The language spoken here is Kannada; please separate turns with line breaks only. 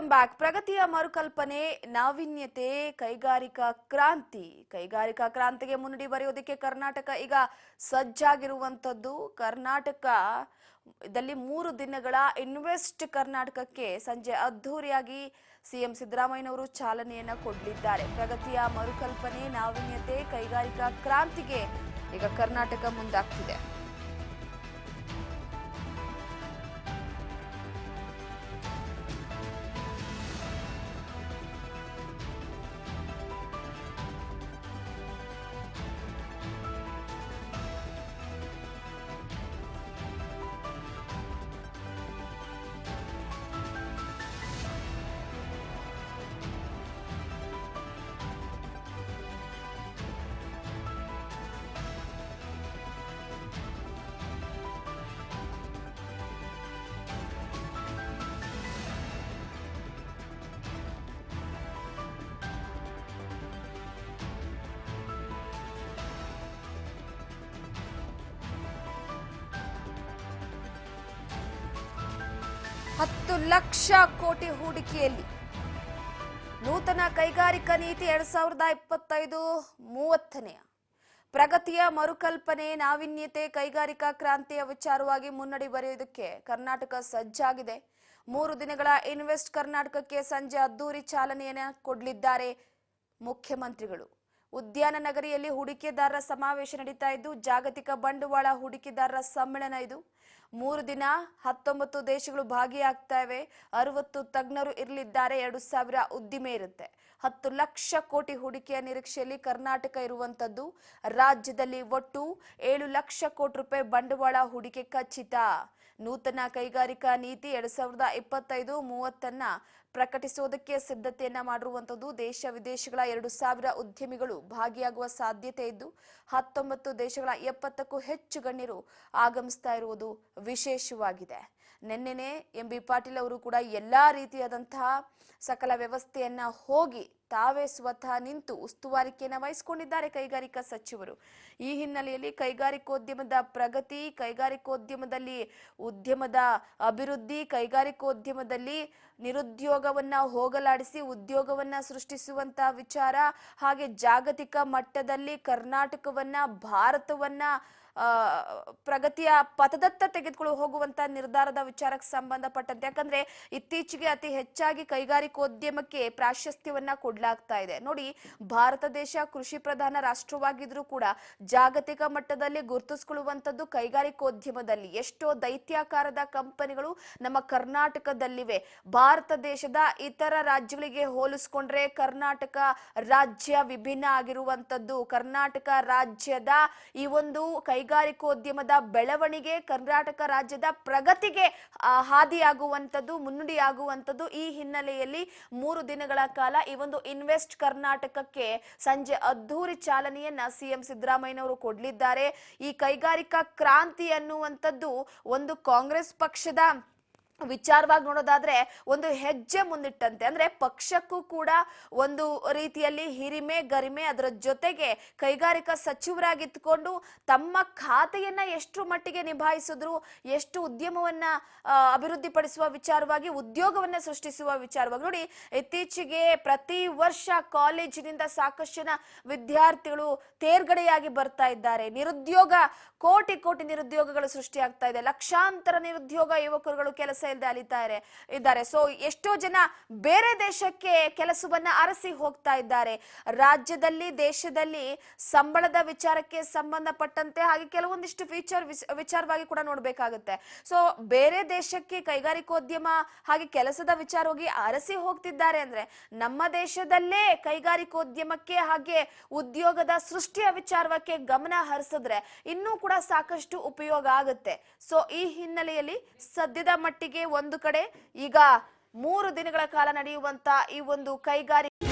Welcome back. ಪ್ರಗತಿಯ ಮರುಕಲ್ಪನೆ, ನಾವೀನ್ಯತೆ, ಕೈಗಾರಿಕಾ ಕ್ರಾಂತಿಗೆ ಮುನ್ನುಡಿ ಬರೆಯೋದಕ್ಕೆ ಕರ್ನಾಟಕ ಈಗ ಸಜ್ಜಾಗಿರುವಂತದ್ದು. ಕರ್ನಾಟಕದಲ್ಲಿ 3 ದಿನಗಳ ಇನ್ವೆಸ್ಟ್ ಕರ್ನಾಟಕಕ್ಕೆ ಸಂಜೆ ಅದ್ಧೂರಿಯಾಗಿ ಸಿಎಂ ಸಿದ್ದರಾಮಯ್ಯನವರು ಚಾಲನೆಯನ್ನ ಕೊಡಲಿದ್ದಾರೆ. ಪ್ರಗತಿಯ ಮರುಕಲ್ಪನೆ, ನಾವೀನ್ಯತೆ, ಕೈಗಾರಿಕಾ ಕ್ರಾಂತಿಗೆ ಈಗ ಕರ್ನಾಟಕ ಮುಂದಾಗ್ತಿದೆ. $10 ಲಕ್ಷ ಕೋಟಿ ಹೂಡಿಕೆಯಲ್ಲಿ ನೂತನ ಕೈಗಾರಿಕಾ ನೀತಿ 2025-30 ಪ್ರಗತಿಯ ಮರುಕಲ್ಪನೆ, ನಾವೀನ್ಯತೆ, ಕೈಗಾರಿಕಾ ಕ್ರಾಂತಿಯ ವಿಚಾರವಾಗಿ ಮುನ್ನಡೆ ಬರೆಯುವುದಕ್ಕೆ ಕರ್ನಾಟಕ ಸಜ್ಜಾಗಿದೆ. 3 ದಿನಗಳ ಇನ್ವೆಸ್ಟ್ ಕರ್ನಾಟಕಕ್ಕೆ ಸಂಜೆ ಅದ್ದೂರಿ ಚಾಲನೆಯನ್ನು ಕೊಡಲಿದ್ದಾರೆ ಮುಖ್ಯಮಂತ್ರಿಗಳು. ಉದ್ಯಾನ ನಗರಿಯಲ್ಲಿ ಹೂಡಿಕೆದಾರರ ಸಮಾವೇಶ ನಡೀತಾ ಇದ್ದು, ಜಾಗತಿಕ ಬಂಡವಾಳ ಹೂಡಿಕೆದಾರರ ಸಮ್ಮೇಳನ ಇದು. 3 ದಿನ 19 ದೇಶಗಳು ಭಾಗಿಯಾಗ್ತಾ ಇವೆ. 60 ತಜ್ಞರು ಇರಲಿದ್ದಾರೆ. 2,000 ಉದ್ದಿಮೆ ಇರುತ್ತೆ. 10 ಲಕ್ಷ ಕೋಟಿ ಹೂಡಿಕೆಯ ನಿರೀಕ್ಷೆಯಲ್ಲಿ ಕರ್ನಾಟಕ ಇರುವಂತದ್ದು. ರಾಜ್ಯದಲ್ಲಿ ಒಟ್ಟು 7 ಲಕ್ಷ ಕೋಟಿ ರೂಪಾಯಿ ಬಂಡವಾಳ ಹೂಡಿಕೆ ಖಚಿತ. ನೂತನ ಕೈಗಾರಿಕಾ ನೀತಿ 2025-30 ಪ್ರಕಟಿಸೋದಕ್ಕೆ ಸಿದ್ಧತೆಯನ್ನ ಮಾಡಿರುವಂತದ್ದು. ದೇಶ ವಿದೇಶಗಳ 2,000 ಉದ್ಯಮಿಗಳು ಭಾಗಿಯಾಗುವ ಸಾಧ್ಯತೆ ಇದ್ದು, 19 ದೇಶಗಳ 70ಕ್ಕೂ ಹೆಚ್ಚು ಗಣ್ಯರು ಆಗಮಿಸ್ತಾ ಇರುವುದು ವಿಶೇಷವಾಗಿದೆ. ನಿನ್ನೆನೆ ಎಂಬಿ ಪಾಟೀಲ್ ಅವರು ಕೂಡ ಎಲ್ಲಾ ರೀತಿಯಾದಂತಹ ಸಕಲ ವ್ಯವಸ್ಥೆಯನ್ನ ಹೋಗಿ ತಾವೇ ಸ್ವತಃ ನಿಂತು ಉಸ್ತುವಾರಿಕೆಯನ್ನು ವಹಿಸಿಕೊಂಡಿದ್ದಾರೆ ಕೈಗಾರಿಕಾ ಸಚಿವರು. ಈ ಹಿನ್ನೆಲೆಯಲ್ಲಿ ಕೈಗಾರಿಕೋದ್ಯಮದ ಪ್ರಗತಿ, ಕೈಗಾರಿಕೋದ್ಯಮದಲ್ಲಿ ಉದ್ಯಮದ ಅಭಿವೃದ್ಧಿ, ಕೈಗಾರಿಕೋದ್ಯಮದಲ್ಲಿ ನಿರುದ್ಯೋಗವನ್ನ ಹೋಗಲಾಡಿಸಿ ಉದ್ಯೋಗವನ್ನ ಸೃಷ್ಟಿಸುವಂತ ವಿಚಾರ, ಹಾಗೆ ಜಾಗತಿಕ ಮಟ್ಟದಲ್ಲಿ ಕರ್ನಾಟಕವನ್ನ, ಭಾರತವನ್ನ ಪ್ರಗತಿಯ ಪಥದತ್ತ ತೆಗೆದುಕೊಂಡು ಹೋಗುವಂತ ನಿರ್ಧಾರದ ವಿಚಾರಕ್ಕೆ ಸಂಬಂಧಪಟ್ಟಂತೆ, ಯಾಕಂದ್ರೆ ಇತ್ತೀಚೆಗೆ ಅತಿ ಹೆಚ್ಚಾಗಿ ಕೈಗಾರಿಕೋದ್ಯಮಕ್ಕೆ ಪ್ರಾಶಸ್ತ್ಯವನ್ನ ಕೊಡಲಾಗ್ತಾ ಇದೆ. ನೋಡಿ, ಭಾರತ ದೇಶ ಕೃಷಿ ಪ್ರಧಾನ ರಾಷ್ಟ್ರವಾಗಿದ್ರೂ ಕೂಡ ಜಾಗತಿಕ ಮಟ್ಟದಲ್ಲಿ ಗುರುತಿಸಿಕೊಳ್ಳುವಂತದ್ದು ಕೈಗಾರಿಕೋದ್ಯಮದಲ್ಲಿ. ಎಷ್ಟೋ ದೈತ್ಯಾಕಾರದ ಕಂಪನಿಗಳು ನಮ್ಮ ಕರ್ನಾಟಕದಲ್ಲಿವೆ. ಭಾರತ ದೇಶದ ಇತರ ರಾಜ್ಯಗಳಿಗೆ ಹೋಲಿಸಿಕೊಂಡ್ರೆ ಕರ್ನಾಟಕ ರಾಜ್ಯ ವಿಭಿನ್ನ ಆಗಿರುವಂತದ್ದು. ಕರ್ನಾಟಕ ರಾಜ್ಯದ ಈ ಒಂದು ಕೈಗಾರಿಕೋದ್ಯಮದ ಬೆಳವಣಿಗೆ, ಕರ್ನಾಟಕ ರಾಜ್ಯದ ಪ್ರಗತಿಗೆ ಹಾದಿಯಾಗುವಂಥದ್ದು, ಮುನ್ನುಡಿಯಾಗುವಂಥದ್ದು. ಈ ಹಿನ್ನೆಲೆಯಲ್ಲಿ 3 ದಿನಗಳ ಕಾಲ ಈ ಒಂದು ಇನ್ವೆಸ್ಟ್ ಕರ್ನಾಟಕಕ್ಕೆ ಸಂಜೆ ಅದ್ದೂರಿ ಚಾಲನೆಯನ್ನ ಸಿಎಂ ಸಿದ್ದರಾಮಯ್ಯನವರು ಕೊಡಲಿದ್ದಾರೆ. ಈ ಕೈಗಾರಿಕಾ ಕ್ರಾಂತಿ ಅನ್ನುವಂಥದ್ದು ಒಂದು ಕಾಂಗ್ರೆಸ್ ಪಕ್ಷದ ವಿಚಾರವಾಗಿ ನೋಡೋದಾದ್ರೆ ಒಂದು ಹೆಜ್ಜೆ ಮುಂದಿಟ್ಟಂತೆ. ಅಂದ್ರೆ ಪಕ್ಷಕ್ಕೂ ಕೂಡ ಒಂದು ರೀತಿಯಲ್ಲಿ ಹಿರಿಮೆ, ಗರಿಮೆ, ಅದರ ಜೊತೆಗೆ ಕೈಗಾರಿಕಾ ಸಚಿವರಾಗಿದ್ದುಕೊಂಡು ತಮ್ಮ ಖಾತೆಯನ್ನ ಎಷ್ಟು ಮಟ್ಟಿಗೆ ನಿಭಾಯಿಸಿದ್ರು, ಎಷ್ಟು ಉದ್ಯಮವನ್ನ ಅಭಿವೃದ್ಧಿಪಡಿಸುವ ವಿಚಾರವಾಗಿ, ಉದ್ಯೋಗವನ್ನ ಸೃಷ್ಟಿಸುವ ವಿಚಾರವಾಗಿ. ನೋಡಿ, ಇತ್ತೀಚೆಗೆ ಪ್ರತಿ ವರ್ಷ ಕಾಲೇಜಿನಿಂದ ಸಾಕಷ್ಟು ಜನ ವಿದ್ಯಾರ್ಥಿಗಳು ತೇರ್ಗಡೆಯಾಗಿ ಬರ್ತಾ ಇದ್ದಾರೆ. ನಿರುದ್ಯೋಗ, ಕೋಟಿ ನಿರುದ್ಯೋಗಗಳು ಸೃಷ್ಟಿಯಾಗ್ತಾ ಇದೆ. ಲಕ್ಷಾಂತರ ನಿರುದ್ಯೋಗ ಯುವಕರುಗಳು ಕೆಲಸ ಇಲ್ಲದೆ ಅಲಿತಾ ಇದ್ದಾರೆ. ಸೊ ಎಷ್ಟೋ ಜನ ಬೇರೆ ದೇಶಕ್ಕೆ ಕೆಲಸವನ್ನ ಅರಸಿ ಹೋಗ್ತಾ ಇದ್ದಾರೆ. ರಾಜ್ಯದಲ್ಲಿ, ದೇಶದಲ್ಲಿ ಸಂಬಳದ ವಿಚಾರಕ್ಕೆ ಸಂಬಂಧಪಟ್ಟಂತೆ ಹಾಗೆ ಕೆಲವೊಂದಿಷ್ಟು ವಿಚಾರವಾಗಿ ಕೂಡ ನೋಡ್ಬೇಕಾಗುತ್ತೆ. ಸೊ ಬೇರೆ ದೇಶಕ್ಕೆ ಕೈಗಾರಿಕೋದ್ಯಮ ಹಾಗೆ ಕೆಲಸದ ವಿಚಾರವಾಗಿ ಅರಸಿ ಹೋಗ್ತಿದ್ದಾರೆ ಅಂದ್ರೆ, ನಮ್ಮ ದೇಶದಲ್ಲೇ ಕೈಗಾರಿಕೋದ್ಯಮಕ್ಕೆ ಹಾಗೆ ಉದ್ಯೋಗದ ಸೃಷ್ಟಿಯ ವಿಚಾರಕ್ಕೆ ಗಮನ ಹರಿಸಿದ್ರೆ ಇನ್ನೂ ಕೂಡ ಸಾಕಷ್ಟು ಉಪಯೋಗ ಆಗುತ್ತೆ. ಸೊ ಈ ಹಿನ್ನೆಲೆಯಲ್ಲಿ ಸದ್ಯದ ಮಟ್ಟಿಗೆ ಒಂದು ಕಡೆ ಈಗ 3 ದಿನಗಳ ಕಾಲ ನಡೆಯುವಂತ ಈ ಒಂದು ಕೈಗಾರಿಕೆ